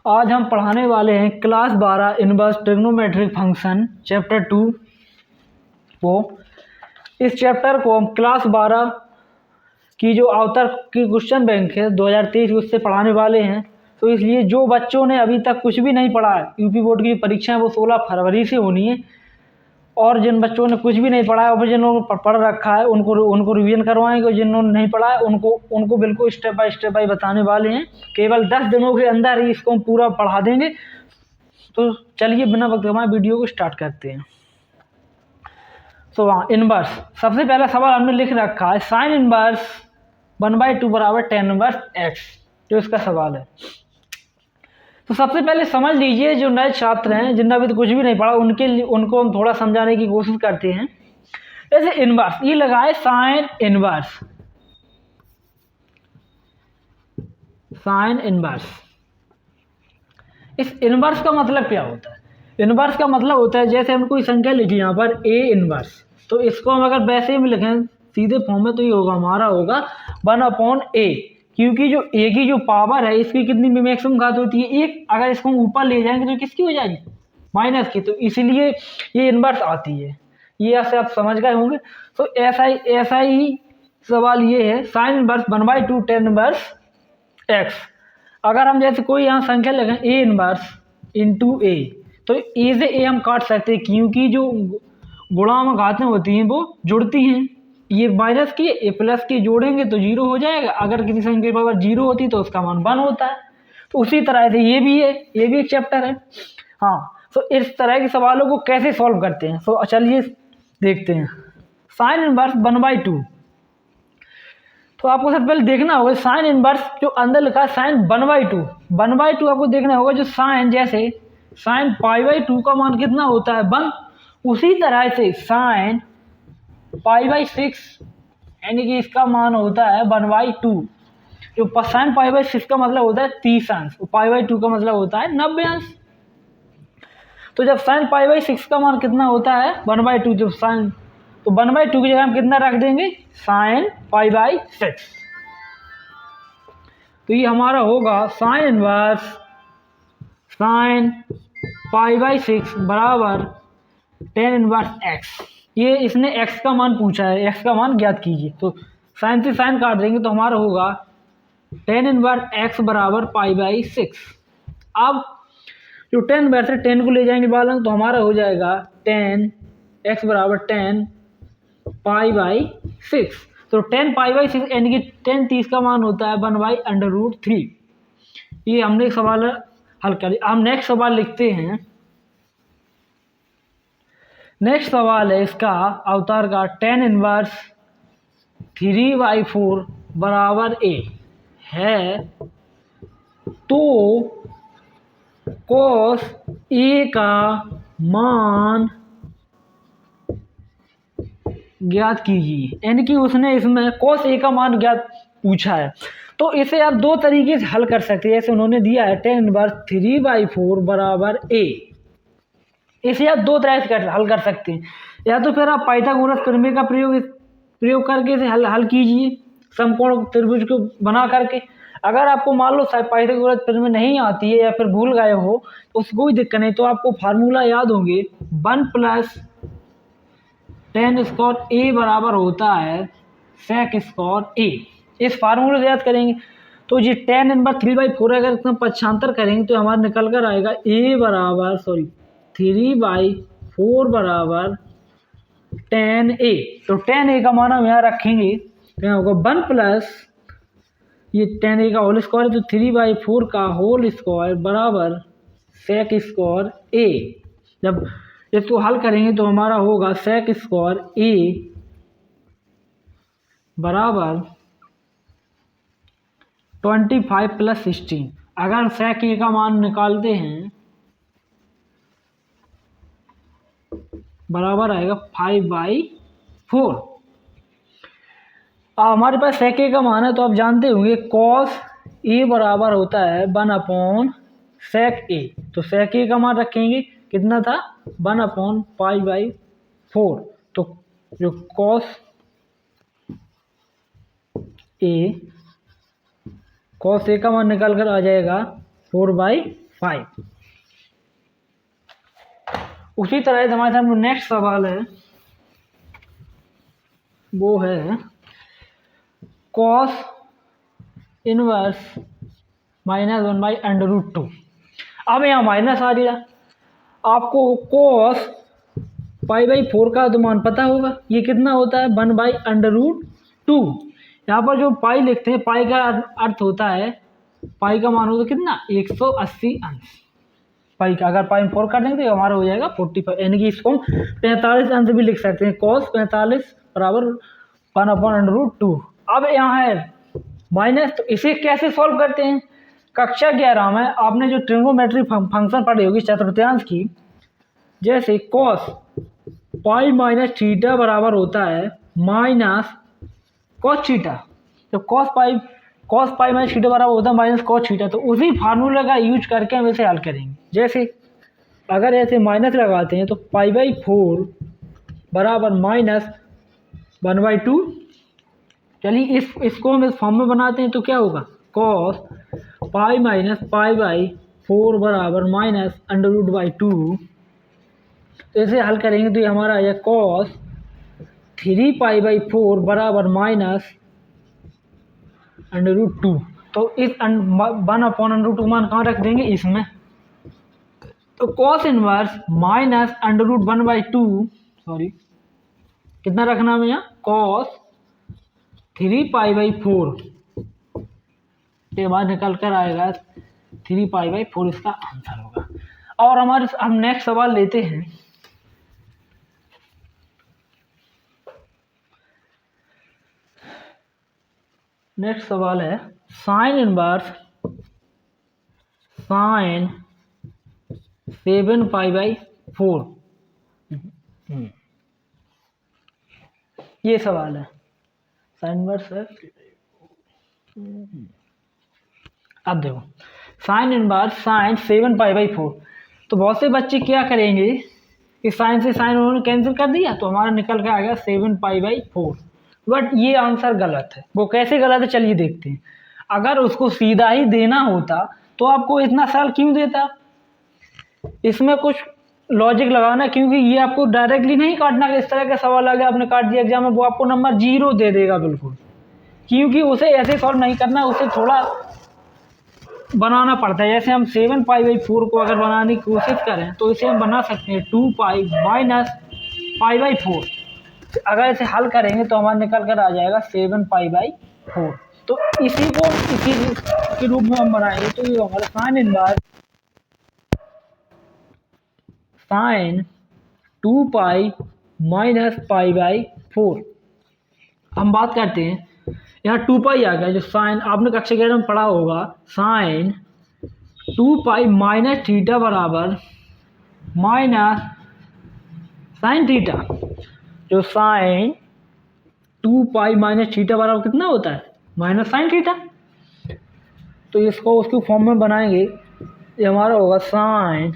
आज हम पढ़ाने वाले हैं class 12 inverse trigonometric function chapter 2 को। इस चैप्टर को हम क्लास 12 की जो अवतर की क्वेश्चन बैंक है 2023 उससे पढ़ाने वाले हैं। तो इसलिए जो बच्चों ने अभी तक कुछ भी नहीं पढ़ा है, यूपी बोर्ड की परीक्षा है वो 16 फरवरी से होनी है, और जिन बच्चों ने कुछ भी नहीं पढ़ा है और जिन्होंने पढ़ रखा है उनको रिवीजन करवाएंगे, और जिन्होंने नहीं पढ़ा है उनको बिल्कुल स्टेप बाय बताने वाले हैं। केवल 10 दिनों के अंदर ही इसको हम पूरा पढ़ा देंगे। तो चलिए बिना वक्त गवाए वीडियो को स्टार्ट करते हैं। तो इनवर्स, सबसे पहला सवाल हमने लिख रखा है साइन इनवर्स 1/2 बराबर tan इनवर्स x, जो इसका सवाल है। तो सबसे पहले समझ लीजिए, जो नए छात्र हैं जिनने अभी तो कुछ भी नहीं पढ़ा उनको हम थोड़ा समझाने की कोशिश करते हैं। जैसे इनवर्स, ये लगा है साइन इनवर्स, साइन इनवर्स। इस इनवर्स का मतलब क्या होता है? इनवर्स का मतलब होता है जैसे हम कोई संख्या लिखी यहाँ पर a इनवर्स, तो इसको हम अगर वैसे भी लिखें सीधे फॉर्म में तो ये होगा, हमारा होगा 1/a, क्योंकि जो a की जो पावर है इसकी कितनी मैक्सिमम घात होती है 1। अगर इसको हम ऊपर ले जाएंगे तो किसकी हो जाएगी? माइनस की। तो इसीलिए ये इनवर्स आती है, ये ऐसे आप समझ गए होंगे। तो ऐसा ही सवाल ये है sine inverse 1/2 tan inverse x। अगर हम जैसे कोई यहाँ संख्या लिखें a इनवर्स इंटू a, तो a से a हम काट सकते हैं, क्योंकि जो गुणा में घातें होती हैं वो जुड़ती हैं। ये माइनस की ए प्लस की जोड़ेंगे तो 0 हो जाएगा। अगर किसी संख्या की पावर 0 होती तो उसका मान 1 होता है। तो उसी तरह से ये भी है, ये भी एक चैप्टर है। हाँ, तो इस तरह के सवालों को कैसे सॉल्व करते हैं, तो चलिए देखते हैं। साइन इनवर्स 1/2, तो आपको सबसे पहले देखना होगा साइन इनवर्स जो अंदर लिखा है साइन 1/2 आपको देखना होगा। जो साइन जैसे साइन π/2 का मान कितना होता है 1, उसी तरह से साइन π/6 यानी कि इसका मान होता है 1/2। जो साइन π/6 का मतलब होता है 30 अंश, π/2 का मतलब होता है 90 अंश। तो जब साइन π/6 का मान कितना होता है 1/2, जब साइन तो 1/2 की जगह हम कितना रख देंगे साइन π/6। तो ये हमारा होगा साइन इनवर्स साइन π/6 बराबर tan इनवर्स x। ये इसने x का मान पूछा है, x का मान ज्ञात कीजिए। तो साइन से साइन काट देंगे तो हमारा होगा tan इनवर्स x बराबर π/6। अब जो tan इनवर्स है 10 को ले जाएंगे बालक, तो हमारा हो जाएगा tan x बराबर tan π/6। तो tan π/6 यानी कि tan 30 का मान होता है 1/√3। ये हमने सवाल हल कर लिया। हम नेक्स्ट सवाल लिखते हैं। नेक्स्ट सवाल है इसका अवतार का tan इनवर्स 3/4 बराबर a है, तो cos a का मान ज्ञात कीजिए। यानी कि उसने इसमें cos a का मान ज्ञात पूछा है, तो इसे आप दो तरीके से हल कर सकते हैं। जैसे उन्होंने दिया है tan इनवर्स 3/4 बराबर a, इसे आप दो तरह से हल कर सकते हैं। या तो फिर आप पाइथागोरस प्रमेय का प्रयोग करके इसे हल कीजिए, समकोण त्रिभुज को बना करके। अगर आपको मान लो पाइथागोरस प्रमेय नहीं आती है या फिर भूल गए हो तो उसको कोई दिक्कत नहीं, तो आपको फार्मूला याद होंगे 1 + tan स्क्वायर a बराबर होता है sec स्क्वायर a। इस फार्मूले से याद करेंगे तो ये tan इनवर्स 3/4 अगर इसमें पक्षांतर करेंगे तो हमारा निकल कर आएगा a बराबर 3/4 बराबर tan a। तो tan a का मान हम यहाँ रखेंगे तो यहाँ होगा 1 प्लस ये tan a का होल स्क्वायर, तो 3/4 का होल स्क्वायर बराबर sec स्क्वायर a। जब इसको हल करेंगे तो हमारा होगा sec स्क्वायर a बराबर 25 + 16। अगर sec a का मान निकालते हैं बराबर आएगा 5/4। हमारे पास sec a का मान है तो आप जानते होंगे cos a बराबर होता है 1/sec a। तो sec a का मान रखेंगे कितना था 1/π/4। तो जो cos a का मान निकाल कर आ जाएगा 4/4। 5। उसी तरह हमारे सामने नेक्स्ट सवाल है, वो है कॉस इनवर्स -1/√2। अब यहाँ माइनस आ गया, आपको कॉस π/4 का तो मान पता होगा, ये कितना होता है 1/√2। यहाँ पर जो पाई लिखते हैं, पाई का अर्थ होता है, पाई का मान होता है कितना 180 अंश। पाई का अगर पाई में 4 कर देंगे तो हमारा हो जाएगा 45, यानी कि इसको हम 45 अंश भी लिख सकते हैं। कॉस 45 बराबर 1/√2। अब यहाँ है माइनस, तो इसे कैसे सॉल्व करते हैं? कक्षा 11 में आपने जो ट्रिग्नोमेट्री फंक्शन पढ़ी होगी चतुर्थांश की, जैसे कॉस पाई माइनस थीटा बराबर होता है माइनस कॉस थीटा। तो कॉस पाई माइनस थीटा बराबर होता है माइनस कॉस थीटा। तो उसी फार्मूले का यूज करके हम इसे हल करेंगे। जैसे अगर ऐसे माइनस लगाते हैं तो π/4 बराबर -1/2। चलिए इसको हम इस फॉर्म में बनाते हैं तो क्या होगा, कॉस पाई माइनस π/4 बराबर -√2। तो इसे हल करेंगे तो ये हमारा आया कॉस 3π/4 बराबर -√2। तो इस 1/√2 मान कहाँ रख देंगे, इसमें। तो कॉस इनवर्स -√1/2, सॉरी कितना रखना है यहाँ, कॉस 3π/4, ये बात निकल कर आएगा 3π/4 इसका आंसर होगा। और हम नेक्स्ट सवाल लेते हैं। नेक्स्ट सवाल है साइन इनवर्स 7π/4। ये सवाल है साइन इनवर्स है। अब देखो साइन इनवर्स साइन 7π/4। तो बहुत से बच्चे क्या करेंगे, इस साइन से साइन उन्होंने कैंसिल कर दिया, तो हमारा निकल के आ गया 7π/4। बट ये आंसर गलत है। वो कैसे गलत है, चलिए देखते हैं। अगर उसको सीधा ही देना होता तो आपको इतना साल क्यों देता, इसमें कुछ लॉजिक लगाना, क्योंकि ये आपको डायरेक्टली नहीं काटना कि इस तरह का सवाल आ गया आपने काट दिया एग्जाम में, वो आपको नंबर 0 दे देगा बिल्कुल। क्योंकि उसे ऐसे सॉल्व नहीं करना, उसे थोड़ा बनाना पड़ता है। जैसे हम 7π/4 को अगर बनाने की कोशिश करें तो इसे हम बना सकते हैं 2π माइनस π/4। अगर इसे हल करेंगे तो हमारा निकल कर आ जाएगा 7π/4। तो इसी को इसी के रूप में हम बनाएंगे तो ये हमारा साइन इनवर्स साइन 2π माइनस π/4। हम बात करते हैं, यहाँ 2π आ गया, जो साइन आपने कक्षा 11 में पढ़ा होगा, साइन 2π माइनस थीटा बराबर माइनस साइन थीटा। जो साइन 2π माइनस थीटा बराबर कितना होता है, माइनस साइन थीटा। तो इसको उसके फॉर्म में बनाएंगे, ये हमारा होगा साइन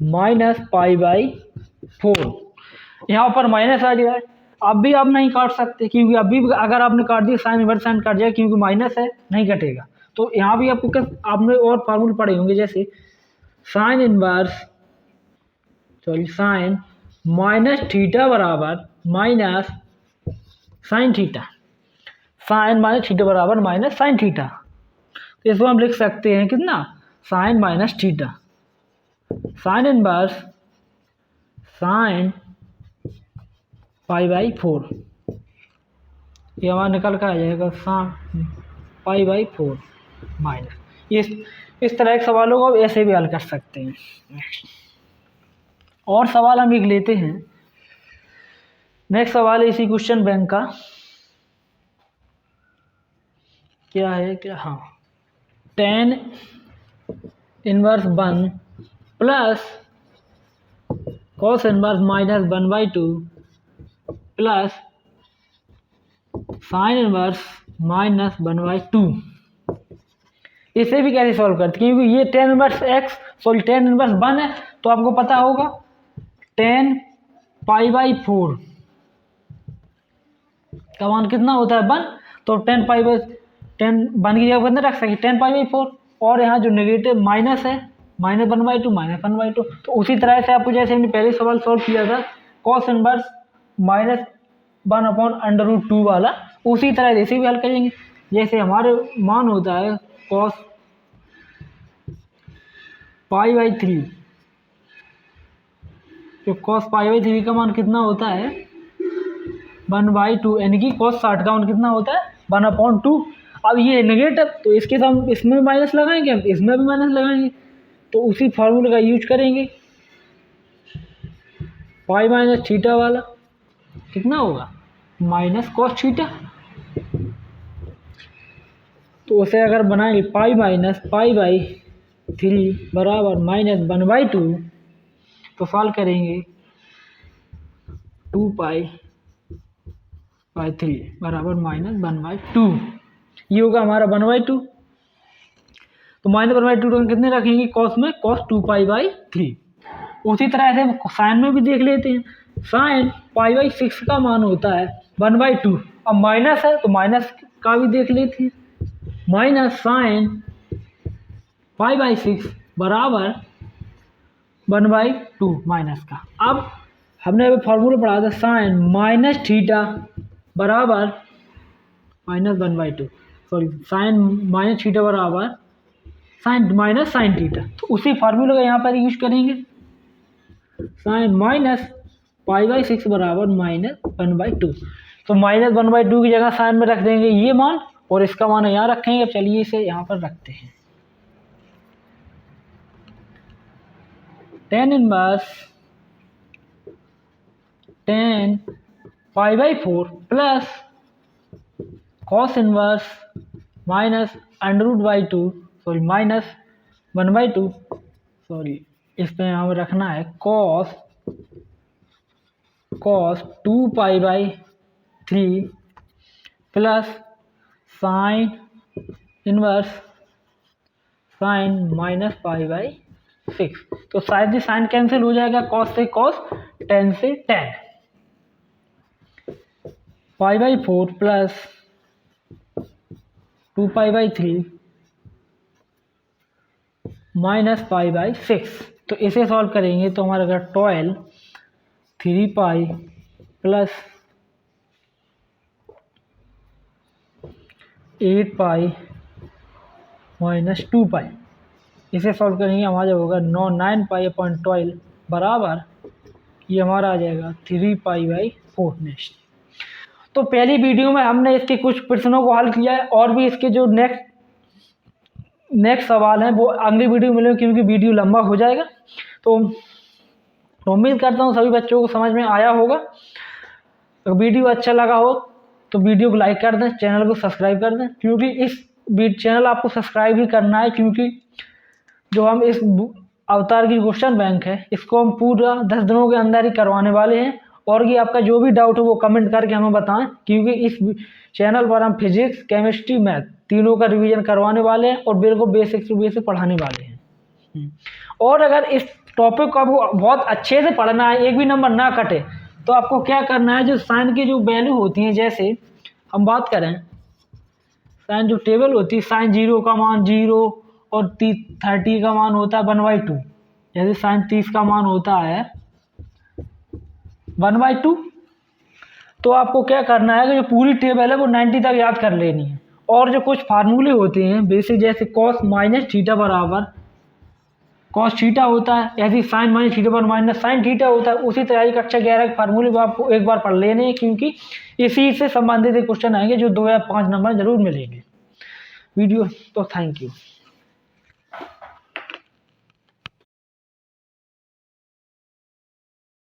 माइनस π/4। यहाँ पर माइनस आ गया है, अब भी आप नहीं काट सकते, क्योंकि अभी अगर आपने काट दिया साइन इनवर्स साइन काट जाएगा, क्योंकि माइनस है नहीं कटेगा। तो यहाँ भी आपको आपने और फार्मूले पढ़े होंगे, जैसे sine inverse sorry sine minus theta बराबर minus sine theta. Sine minus theta बराबर माइनस साइन थीटा। तो इसको हम लिख सकते हैं कितना, sine minus theta. Sine inverse sine π/4, ये हमारा निकल कर आ जाएगा साइन π/4 माइनस। इस तरह के सवालों को ऐसे भी हल कर सकते हैं। और सवाल हम एक लेते हैं। नेक्स्ट सवाल है इसी क्वेश्चन बैंक का, क्या है क्या, हाँ, tan inverse 1 plus cos inverse -1/2 plus sine inverse -1/2। इसे भी कैसे सॉल्व करते, क्योंकि ये tan इनवर्स tan इनवर्स 1 है, तो आपको पता होगा tan π/4 का मान कितना होता है 1। तो 10 1 की जगह कितना रख सकते, tan π/4। और यहाँ जो नेगेटिव माइनस है -1/2 -1/2। तो उसी तरह से आपको जैसे हमने पहले सवाल सॉल्व किया था कॉस इनवर्स -1/√2 वाला, उसी तरह जैसे भी हल करेंगे। जैसे हमारे मान होता है कॉस π/3, तो कॉस π/3 का मान कितना होता है 1/2, यानी कि कॉस 60 का मान कितना होता है 1/2। अब ये नेगेटिव, तो इसके साथ हम इसमें भी माइनस लगाएंगे, हम इसमें भी माइनस लगाएंगे, तो उसी फार्मूले का यूज करेंगे। पाई माइनस थीटा वाला कितना होगा -cos थीटा। तो उसे अगर बनाएंगे π/3 बराबर -1/2, तो सॉल्व करेंगे 2π/3 बराबर -1/2। ये होगा हमारा 1/2। तो -1/2 तो हम कितने रखेंगे कॉस में, cos 2π/3। उसी तरह से साइन में भी देख लेते हैं। साइन π/6 का मान होता है 1/2। अब माइनस है तो माइनस का भी देख लेते हैं, माइनस साइन π/6 बराबर 1/2 माइनस का। अब हमने अभी फॉर्मूला पढ़ा था साइन माइनस थीटा बराबर -1/2, सॉरी साइन माइनस थीटा बराबर साइन माइनस साइन थीटा। तो उसी फार्मूले का यहाँ पर यूज करेंगे, साइन -π/6 बराबर -1/2। तो -1/2 की जगह साइन में रख देंगे ये मान, और इसका मान यहाँ रखेंगे। अब चलिए इसे यहाँ पर रखते हैं। tan inverse tan π/4 plus cos inverse -√/2, sorry -1/2, sorry इस पे हमें रखना है cos 2π/3 plus sine inverse sine -π/6। तो शायद ही साइन कैंसिल हो जाएगा, cos से cos, tan से tan। π/4 प्लस 2π/3 -π/6। तो इसे सॉल्व करेंगे तो हमारा अगर 12 3π प्लस 8π -2π, इसे सॉल्व करेंगे हमारा होगा 9π/12 बराबर, ये हमारा आ जाएगा 3π/4 नेक्स्ट। तो पहली वीडियो में हमने इसके कुछ प्रश्नों को हल किया है, और भी इसके जो नेक्स्ट सवाल हैं वो अगली वीडियो में मिलेंगे, क्योंकि वीडियो लंबा हो जाएगा। तो उम्मीद करता हूँ सभी बच्चों को समझ में आया होगा। अगर वीडियो अच्छा लगा हो तो वीडियो को लाइक कर दें, चैनल को सब्सक्राइब कर दें, क्योंकि इस चैनल आपको सब्सक्राइब ही करना है, क्योंकि जो हम इस अवतार की क्वेश्चन बैंक है इसको हम पूरा 10 दिनों के अंदर ही करवाने वाले हैं। और कि आपका जो भी डाउट हो वो कमेंट करके हमें बताएं, क्योंकि इस चैनल पर हम फिजिक्स, केमिस्ट्री, मैथ तीनों का रिवीजन करवाने वाले हैं और बिल्कुल बेसिक टू बेसिक पढ़ाने वाले हैं। और अगर इस टॉपिक को आपको बहुत अच्छे से पढ़ना है, एक भी नंबर ना कटे, तो आपको क्या करना है, जो साइन की जो वैल्यू होती हैं, जैसे हम बात करें साइन जो टेबल होती है, साइन 0 का मान 0 और 30 का मान होता है 1/2। जैसे साइन 30 का मान होता है 1/2। तो आपको क्या करना है कि जो पूरी टेबल है वो 90 तक याद कर लेनी है। और जो कुछ फार्मूले होते हैं बेसिक, जैसे cos -θ बराबर cos थीटा होता है, ऐसे साइन -θ पर माइनस साइन थीटा होता है। उसी तरह कक्षा 11 के फार्मूले को आपको एक बार पढ़ लेने हैं, क्योंकि इसी से संबंधित क्वेश्चन आएंगे जो 2 या 5 नंबर जरूर मिलेंगे वीडियो। तो थैंक यू।